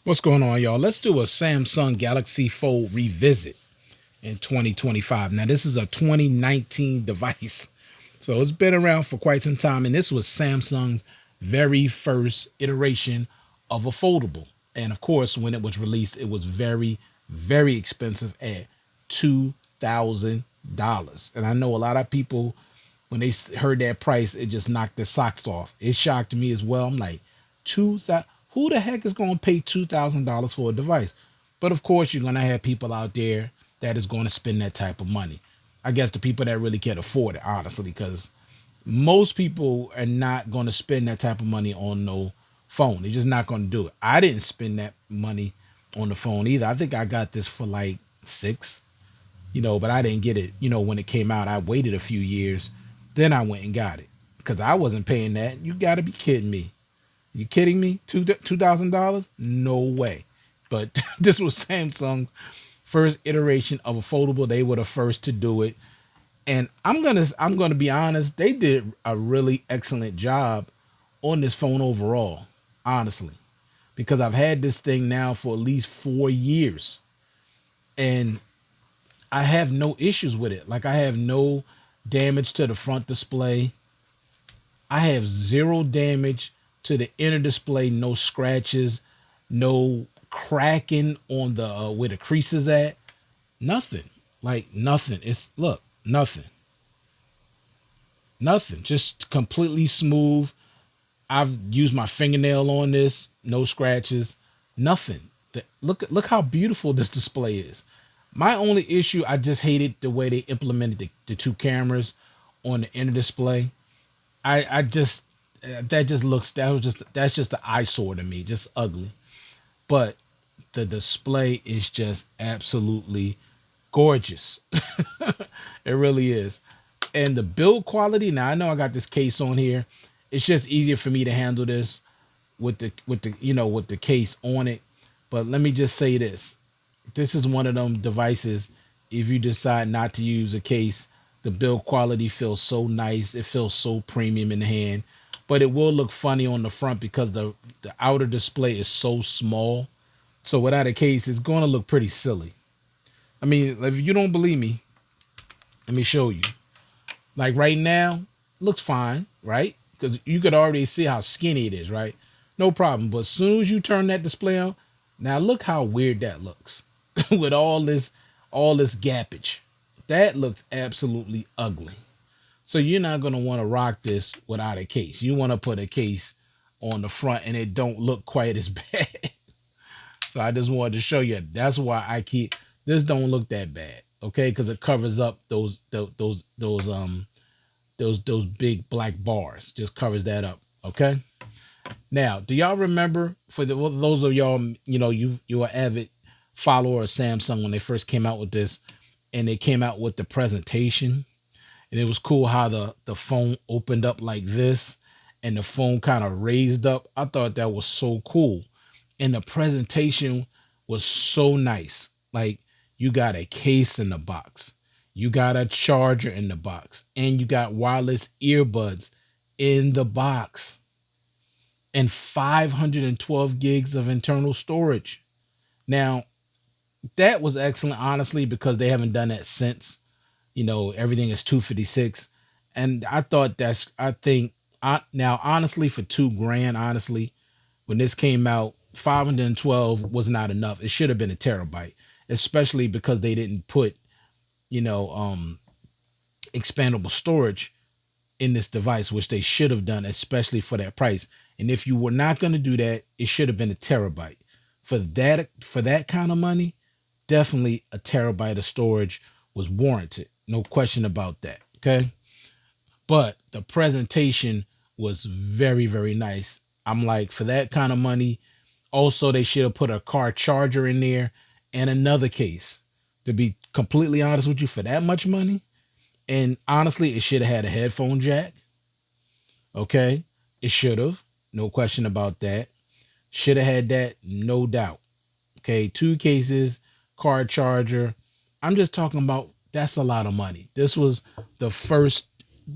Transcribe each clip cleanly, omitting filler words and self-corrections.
What's going on, y'all? Let's do a Samsung Galaxy Fold revisit in 2025. Now, this is a 2019 device, so it's been around for quite some time, and this was Samsung's very first iteration of a foldable. And of course, when it was released, it was very, very expensive at $2,000. And I know a lot of people, when they heard that price, it just knocked their socks off. It shocked me as well. I'm like, 2000. Who the heck is going to pay $2,000 for a device? But of course, you're going to have people out there that is going to spend that type of money. I guess the people that really can't afford it, honestly, because most people are not going to spend that type of money on no phone. They're just not going to do it. I didn't spend that money on the phone either. I think I got this for like six, but I didn't get it, when it came out. I waited a few years, then I went and got it because I wasn't paying that. You got to be kidding me. You kidding me? $2,000? No way. But this was Samsung's first iteration of a foldable. They were the first to do it, and I'm gonna be honest. They did a really excellent job on this phone overall, honestly, because I've had this thing now for at least 4 years, and I have no issues with it. Like I have no damage to the front display. I have zero damage to the inner display, no scratches, no cracking on the where the crease is at. Nothing. Like nothing. It's look, nothing. Nothing. Just completely smooth. I've used my fingernail on this, no scratches, nothing. Look how beautiful this display is. My only issue, I just hated the way they implemented the two cameras on the inner display. I just that just looks that's just an eyesore to me, just ugly. But the display is just absolutely gorgeous. It really is. And the build quality, now I know I got this case on here. It's just easier for me to handle this with the case on it. But let me just say this. This is one of them devices, if you decide not to use a case, the build quality feels so nice. It feels so premium in the hand. But it will look funny on the front because the outer display is so small. So without a case, it's going to look pretty silly. I mean, if you don't believe me, let me show you. Like right now, looks fine, right? Because you could already see how skinny it is, right? No problem. But as soon as you turn that display on, now look how weird that looks with all this gappage. That looks absolutely ugly. So you're not gonna want to rock this without a case. You want to put a case on the front, and it don't look quite as bad. So I just wanted to show you. That's why I keep this. Don't look that bad, okay? Because it covers up those big black bars. Just covers that up, okay? Now, do y'all remember those of y'all, you were avid follower of Samsung when they first came out with this, and they came out with the presentation, and it was cool how the phone opened up like this, and the phone kind of raised up. I thought that was so cool, and the presentation was so nice. Like you got a case in the box, you got a charger in the box, and you got wireless earbuds in the box and 512 gigs of internal storage. Now, that was excellent, honestly, because they haven't done that since. Everything is 256. And I think, now, honestly, for 2 grand, honestly, when this came out, 512 was not enough. It should have been a terabyte, especially because they didn't put, you know, um, expandable storage in this device, which they should have done, especially for that price. And if you were not going to do that, it should have been a terabyte. For that kind of money, definitely a terabyte of storage was warranted. No question about that. Okay. But the presentation was very, very nice. I'm like, for that kind of money, also they should have put a car charger in there and another case. To be completely honest with you, for that much money, and honestly, it should have had a headphone jack. Okay. It should have. No question about that. Should have had that, no doubt. Okay. Two cases, car charger. I'm just talking about that's a lot of money. This was the first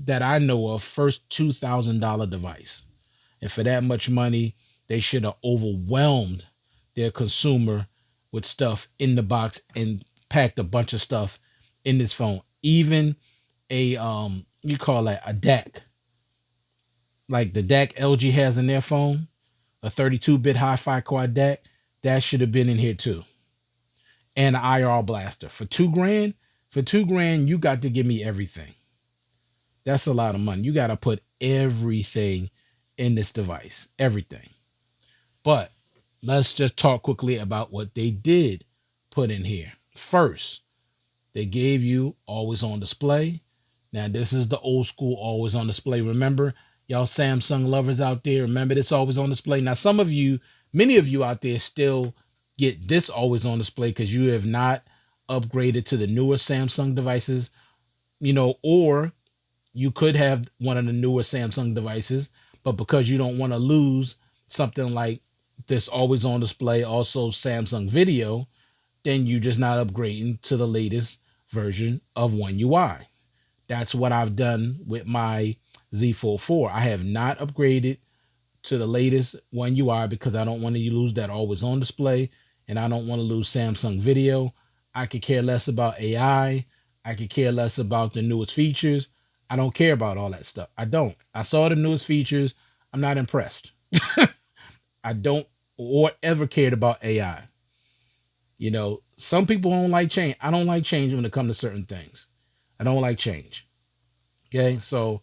that I know of, first $2,000 device. And for that much money, they should have overwhelmed their consumer with stuff in the box and packed a bunch of stuff in this phone. Even a you call that a DAC, like the DAC LG has in their phone, a 32-bit hi-fi quad DAC, that should have been in here too. And an IR blaster for 2 grand. For 2 grand, you got to give me everything. That's a lot of money. You got to put everything in this device, everything. But let's just talk quickly about what they did put in here. First, they gave you always on display. Now, this is the old school always on display. Remember, y'all Samsung lovers out there, remember this always on display. Now, some of you, many of you out there still get this always on display because you have not upgraded to the newer Samsung devices, or you could have one of the newer Samsung devices, but because you don't want to lose something like this always on display, also Samsung Video, then you're just not upgrading to the latest version of One UI. That's what I've done with my Z Fold 4. I have not upgraded to the latest One UI because I don't want to lose that always on display, and I don't want to lose Samsung Video. I could care less about AI. I could care less about the newest features. I don't care about all that stuff. I don't. I saw the newest features. I'm not impressed. I don't or ever cared about AI. Some people don't like change. I don't like change when it comes to certain things. I don't like change. Okay, so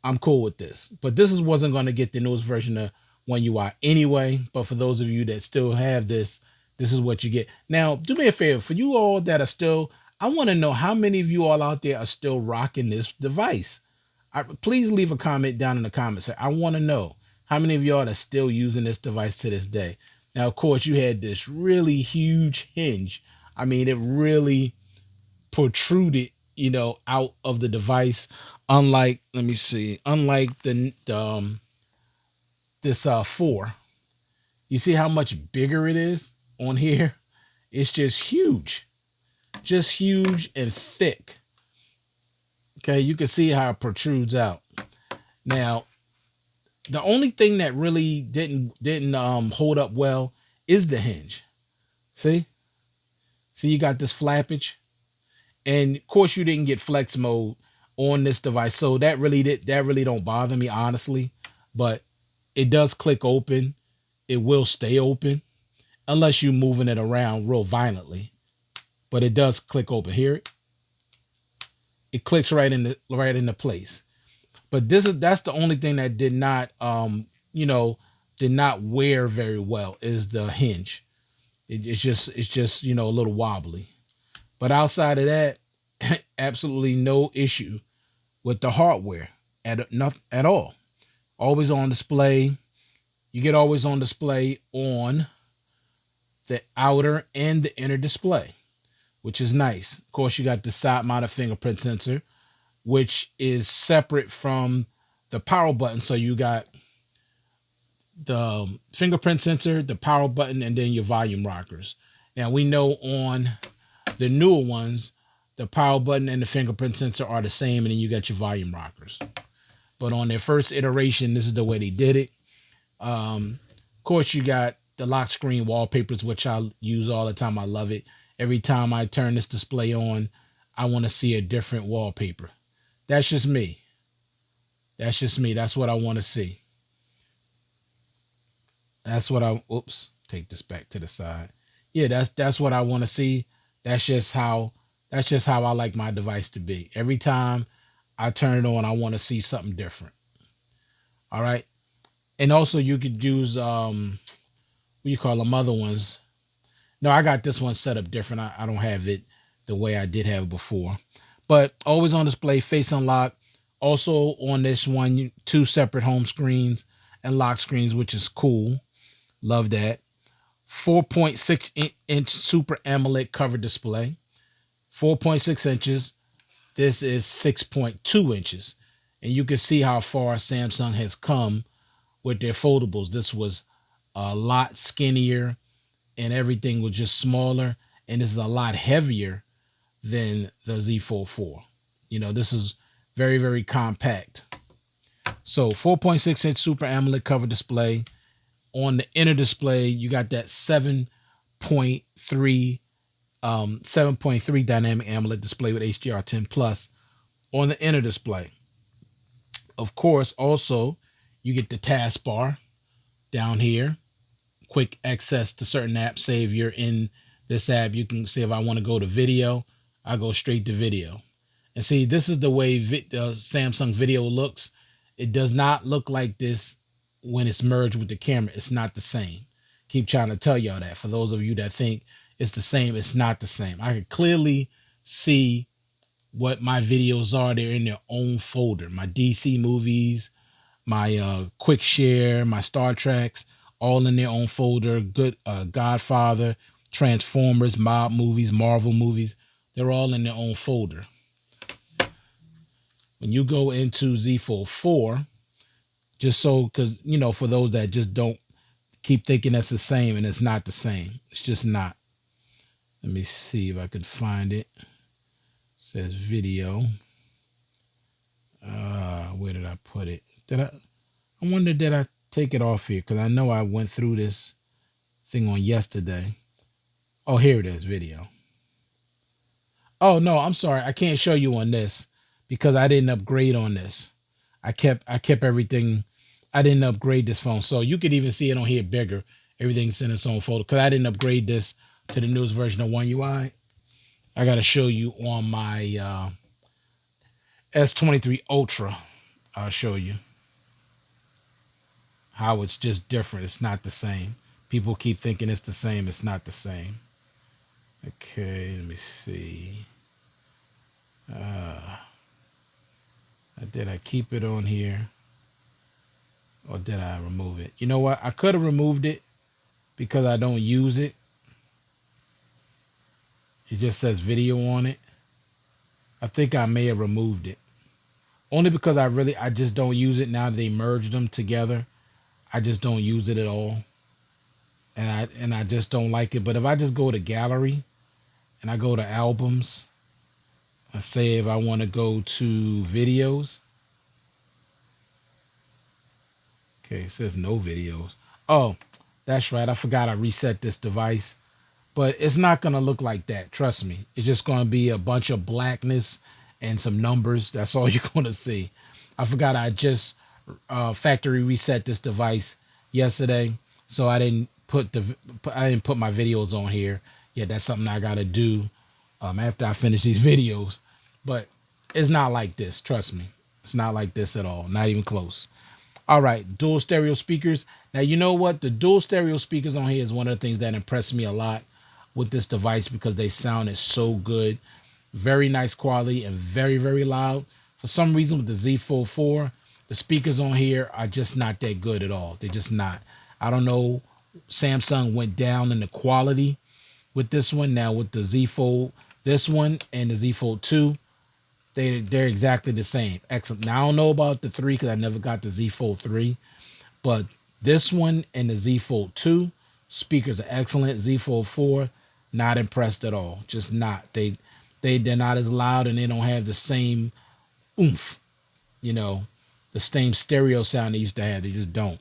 I'm cool with this. But this wasn't going to get the newest version of One UI anyway. But for those of you that still have this, this is what you get. Now, do me a favor. For you all that are still, I want to know how many of you all out there are still rocking this device. Please leave a comment down in the comments. I want to know how many of y'all are still using this device to this day. Now, of course, you had this really huge hinge. I mean, it really protruded, out of the device. Unlike, let me see, unlike this 4, you see how much bigger it is on here? It's just huge and thick. Okay, you can see how it protrudes out. Now, the only thing that really didn't hold up well is the hinge. See, you got this flappage, and of course you didn't get flex mode on this device, so that really don't bother me honestly. But it does click open. It will stay open unless you're moving it around real violently. But it does click open. Hear it? It clicks right into place. But that's the only thing that did not wear very well is the hinge. It's just a little wobbly. But outside of that, absolutely no issue with the hardware at all. Always on display. You get always on display on the outer and the inner display, which is nice. Of course, you got the side mounted fingerprint sensor, which is separate from the power button. So you got the fingerprint sensor, the power button, and then your volume rockers. Now we know on the newer ones, the power button and the fingerprint sensor are the same, and then you got your volume rockers. But on their first iteration, this is the way they did it. Of course, you got the lock screen wallpapers, which I use all the time. I love it. Every time I turn this display on, I want to see a different wallpaper. That's just me. That's what I want to see. Take this back to the side. Yeah, that's what I want to see. That's just how I like my device to be. Every time I turn it on, I want to see something different. All right. And also you could use what you call them other ones. No, I got this one set up different. I don't have it the way I did have it before. But always on display, face unlock. Also on this one, 2 separate home screens and lock screens, which is cool. Love that. 4.6 inch Super AMOLED cover display. 4.6 inches. This is 6.2 inches. And you can see how far Samsung has come with their foldables. This was a lot skinnier and everything was just smaller. And this is a lot heavier than the Z Fold 4. This is very, very compact. So 4.6 inch Super AMOLED cover display. On the inner display, you got that 7 7.3 dynamic AMOLED display with HDR10 plus on the inner display. Of course, also you get the taskbar down here, quick access to certain apps. Say if you're in this app, you can say if I want to go to video, I go straight to video. And see, this is the way Samsung Video looks. It does not look like this when it's merged with the camera. It's not the same. Keep trying to tell y'all that. For those of you that think it's the same, it's not the same. I can clearly see what my videos are. They're in their own folder. My DC movies, my quick share, my Star Treks, all in their own folder. Good Godfather, Transformers, mob movies, Marvel movies. They're all in their own folder. When you go into Z Fold 4, just so, because, you know, for those that just don't keep thinking that's the same, and it's not the same. It's just not. Let me see if I can find it. It says video. Where did I put it? I wonder, did I take it off here? Because I know I went through this thing on yesterday. Oh, here it is, video. Oh, no, I'm sorry. I can't show you on this because I didn't upgrade on this. I kept everything. I didn't upgrade this phone. So you could even see it on here bigger. Everything's in its own folder because I didn't upgrade this to the newest version of One UI. I got to show you on my S23 Ultra. I'll show you how it's just different. It's not the same. People keep thinking it's the same. It's not the same. Okay, let me see. Did I keep it on here? Or did I remove it? You know what? I could have removed it because I don't use it. It just says video on it. I think I may have removed it. Only because I just don't use it now that they merged them together. I just don't use it at all. And I just don't like it. But if I just go to gallery and I go to albums, I say if I want to go to videos. Okay, it says no videos. Oh, that's right. I forgot I reset this device. But it's not going to look like that. Trust me. It's just going to be a bunch of blackness and some numbers. That's all you're going to see. I forgot I just factory reset this device yesterday. So I didn't put my videos on here. Yeah, that's something I got to do after I finish these videos. But it's not like this. Trust me. It's not like this at all. Not even close. All right, dual stereo speakers. Now, you know what? The dual stereo speakers on here is one of the things that impressed me a lot with this device because they sounded so good. Very nice quality and very, very loud. For some reason with the Z Fold 4, the speakers on here are just not that good at all. They're just not. I don't know. Samsung went down in the quality with this one. Now with the Z Fold, this one and the Z Fold 2, they're exactly the same. Excellent. Now I don't know about the 3 because I never got the Z Fold 3, but this one and the Z Fold 2 speakers are excellent. Z Fold 4, not impressed at all. Just not. They're not as loud and they don't have the same oomph, you know, the same stereo sound they used to have. They just don't.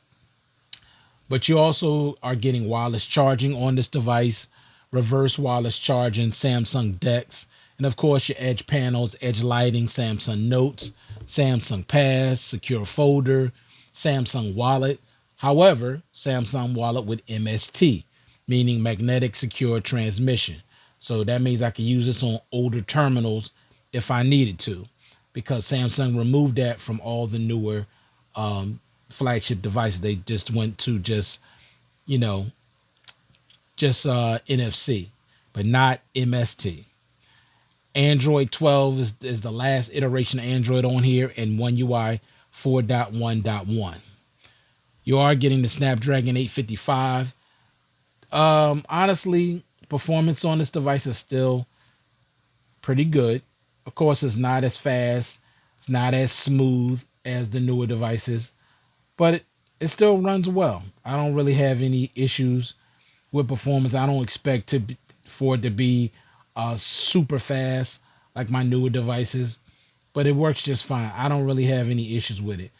But you also are getting wireless charging on this device, reverse wireless charging, Samsung DeX, and of course your edge panels, edge lighting, Samsung Notes, Samsung Pass, secure folder, Samsung Wallet. However, Samsung Wallet with MST, meaning magnetic secure transmission. So that means I can use this on older terminals if I needed to, because Samsung removed that from all the newer flagship devices. They just went to just NFC, but not MST. Android 12 is the last iteration of Android on here, and One UI 4.1.1. You are getting the Snapdragon 855. Honestly, performance on this device is still pretty good. Of course, it's not as fast, it's not as smooth as the newer devices, but it still runs well. I don't really have any issues with performance. I don't expect for it to be super fast like my newer devices, but it works just fine. I don't really have any issues with it.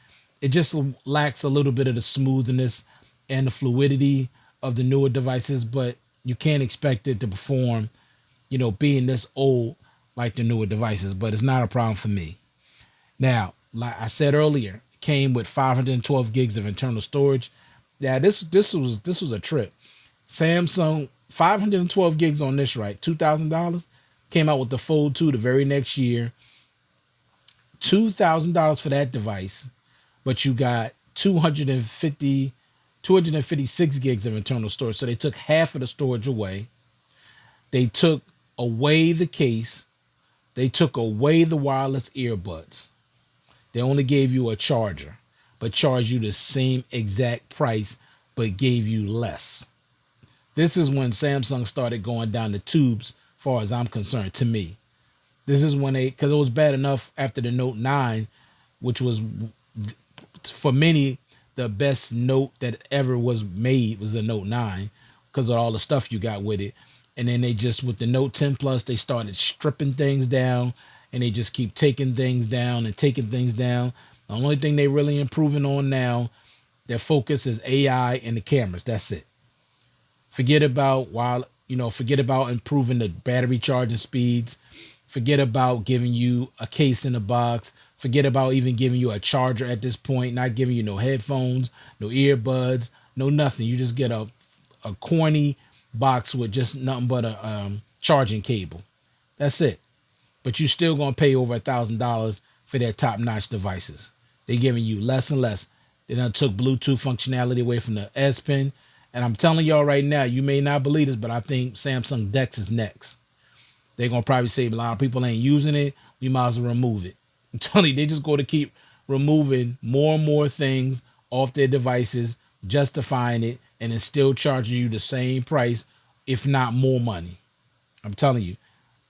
It just lacks a little bit of the smoothness and the fluidity of the newer devices, but You can't expect it to perform, being this old like the newer devices, but it's not a problem for me. Now, like I said earlier, it came with 512 gigs of internal storage. Yeah, this was a trip. Samsung 512 gigs on this, right? $2,000. Came out with the Fold 2 the very next year. $2,000 for that device, but you got 256 gigs of internal storage. So they took half of the storage away. They took away the case. They took away the wireless earbuds. They only gave you a charger, but charged you the same exact price, but gave you less. This is when Samsung started going down the tubes, as far as I'm concerned, to me. This is when because it was bad enough after the Note 9, which was, for many, the best Note that ever was made was the Note 9, because of all the stuff you got with it. And then they just, with the Note 10 Plus, they started stripping things down, and they just keep taking things down and taking things down. The only thing they really improving on now, their focus is AI and the cameras. That's it. Forget about forget about improving the battery charging speeds. Forget about giving you a case in the box. Forget about even giving you a charger at this point. Not giving you no headphones, no earbuds, no nothing. You just get a corny box with just nothing but a charging cable. That's it. But you still gonna pay over $1,000 for their top-notch devices. They're giving you less and less. They done took Bluetooth functionality away from the S Pen. And I'm telling y'all right now, you may not believe this, but I think Samsung Dex is next. They're going to probably say a lot of people ain't using it. We might as well remove it. I'm telling you, they just go to keep removing more and more things off their devices, justifying it, and then still charging you the same price, if not more money. I'm telling you,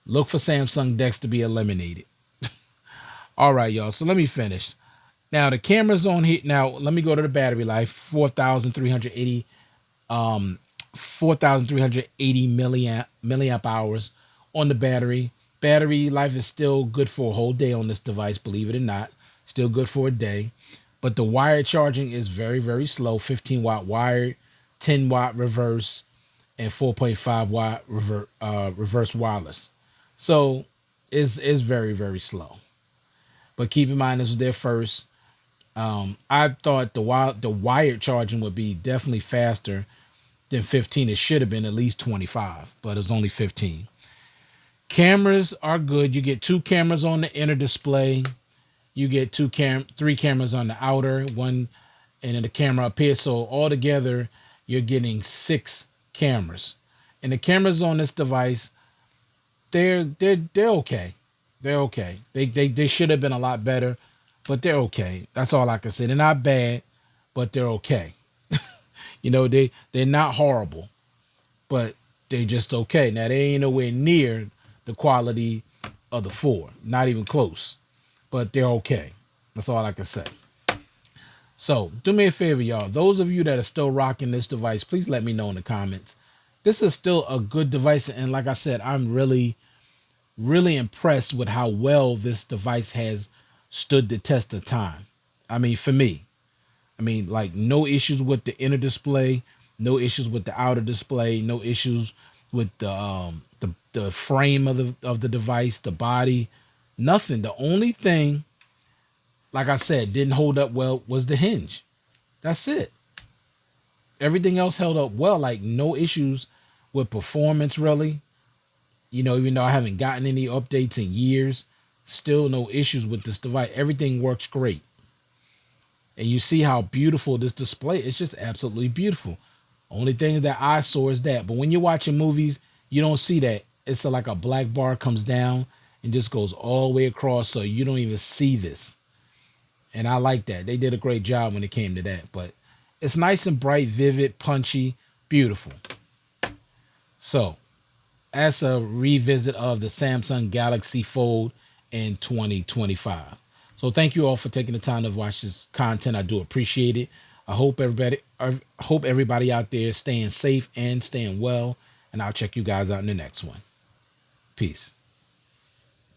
look for Samsung Dex to be eliminated. All right, y'all. So let me finish. Now, the camera's on here. Now, let me go to the battery life. 4,380 milliamp hours on the battery. Battery life is still good for a whole day on this device, believe it or not. Still good for a day. But the wired charging is very, very slow. 15 watt wired, 10 watt reverse, and 4.5 watt reverse wireless. So it's very, very slow. But keep in mind, this was their first. I thought the wired charging would be definitely faster than 15. It should have been at least 25, but it was only 15. Cameras are good. You get 2 cameras on the inner display. You get 3 cameras on the outer one, and then the camera up here. So altogether, you're getting 6 cameras. And the cameras on this device, they're okay. They're okay. They should have been a lot better, but they're okay. That's all I can say. They're not bad, but they're okay. They're not horrible, but they're just okay. Now, they ain't nowhere near the quality of the 4. Not even close, but they're okay. That's all I can say. So do me a favor, y'all. Those of you that are still rocking this device, please let me know in the comments. This is still a good device. And like I said, I'm really, really impressed with how well this device has stood the test of time. I mean, for me, like, no issues with the inner display, no issues with the outer display, no issues with the frame of the device, the body, nothing. The only thing, like I said, didn't hold up well was the hinge. That's it. Everything else held up well. Like, no issues with performance, really. Even though I haven't gotten any updates in years, still no issues with this device. Everything works great. And you see how beautiful this display is. It's just absolutely beautiful. Only thing that I saw is that. But when you're watching movies, you don't see that. It's like a black bar comes down and just goes all the way across, so you don't even see this. And I like that. They did a great job when it came to that. But it's nice and bright, vivid, punchy, beautiful. So, that's a revisit of the Samsung Galaxy Fold in 2025. So thank you all for taking the time to watch this content. I do appreciate it. I hope everybody out there is staying safe and staying well. And I'll check you guys out in the next one. Peace.